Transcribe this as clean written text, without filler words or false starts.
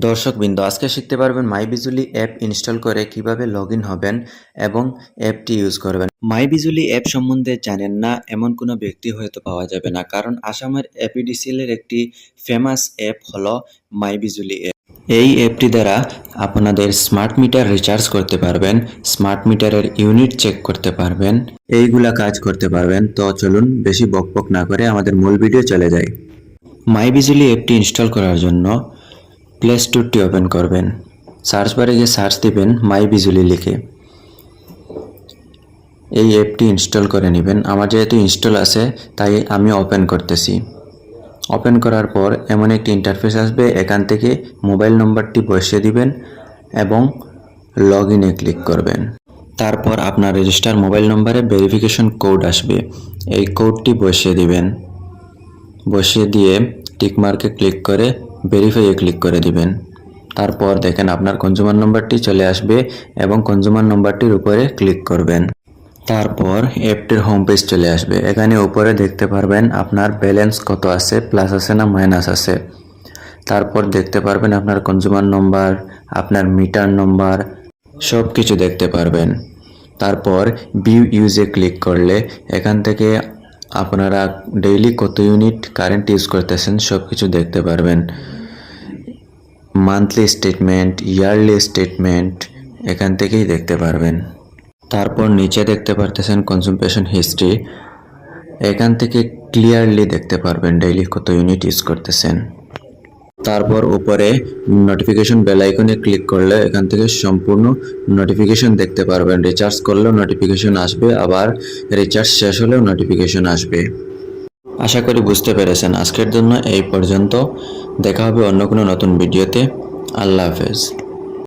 দর্শকবৃন্দ, আজকে শিখতে পারবেন মাইবিজুলি অ্যাপ ইনস্টল করে কিভাবে লগ ইন হবেন এবং অ্যাপটি ইউজ করবেন। মাইবিজুলি অ্যাপ সম্বন্ধে জানেন না এমন কোনো ব্যক্তি হয়তো পাওয়া যাবে না, কারণ আসামের এপিডিসিএলের একটি ফেমাস অ্যাপ হলো মাইবিজুলি অ্যাপ। এই অ্যাপটি দ্বারা আপনাদের স্মার্ট মিটার রিচার্জ করতে পারবেন, স্মার্ট মিটারের ইউনিট চেক করতে পারবেন, এইগুলা কাজ করতে পারবেন। তো চলুন বেশি বকবক না করে আমাদের মূল ভিডিও চলে যাই। মাইবিজুলি অ্যাপটি ইনস্টল করার জন্য প্লে স্টোরটি ওপেন করবেন। সার্চ বারে গিয়ে সার্চ দিবেন মাইবিজুলি লিখে। এই অ্যাপটি ইনস্টল করে নেবেন। আমার যেহেতু ইনস্টল আছে তাই আমি ওপেন করতেছি। ওপেন করার পর এমন একটি ইন্টারফেস আসবে, এখান থেকে মোবাইল নম্বরটি বসিয়ে দিবেন এবং লগ ইনে ক্লিক করবেন। তারপর আপনার রেজিস্টার মোবাইল নম্বরে ভেরিফিকেশন কোড আসবে, এই কোডটি বসিয়ে দিবেন। বসিয়ে দিয়ে টিকমার্কে ক্লিক করে ভেরিফাইয়ে ক্লিক করে দিবেন। তারপর দেখেন আপনার কনজিউমার নম্বরটি চলে আসবে এবং কনজিউমার নম্বরটির উপরে ক্লিক করবেন। তারপর অ্যাপটির হোম পেজ চলে আসবে। এখানে উপরে দেখতে পারবেন আপনার ব্যালেন্স কত আছে, প্লাস আছে না মাইনাস আছে। তারপর দেখতে পারবেন আপনার কনজিউমার নম্বর, আপনার মিটার নম্বর, সব কিছু দেখতে পারবেন। তারপর ভিউ ইউজে ক্লিক করলে এখান থেকে আপনারা ডেইলি কত ইউনিট কারেন্ট ইউজ করতেছেন সব কিছু দেখতে পারবেন। মান্থলি স্টেটমেন্ট, ইয়ারলি স্টেটমেন্ট এখান থেকেই দেখতে পারবেন। তারপর নিচে দেখতে পারতেছেন কনজাম্পশন হিস্ট্রি, এখান থেকে ক্লিয়ারলি দেখতে পারবেন ডেইলি কত ইউনিট ইউজ করতেছেন। তারপর উপরে নোটিফিকেশন বেল আইকনে ক্লিক করলে এখান থেকে সম্পূর্ণ নোটিফিকেশন দেখতে পারবেন। রিচার্জ করলেও নোটিফিকেশন আসবে, আবার রিচার্জ শেষ হলেও নোটিফিকেশন আসবে। আশা করি বুঝতে পেরেছেন। আজকের জন্য এই পর্যন্ত, দেখা হবে অন্য কোনো নতুন ভিডিওতে। আল্লাহ হাফেজ।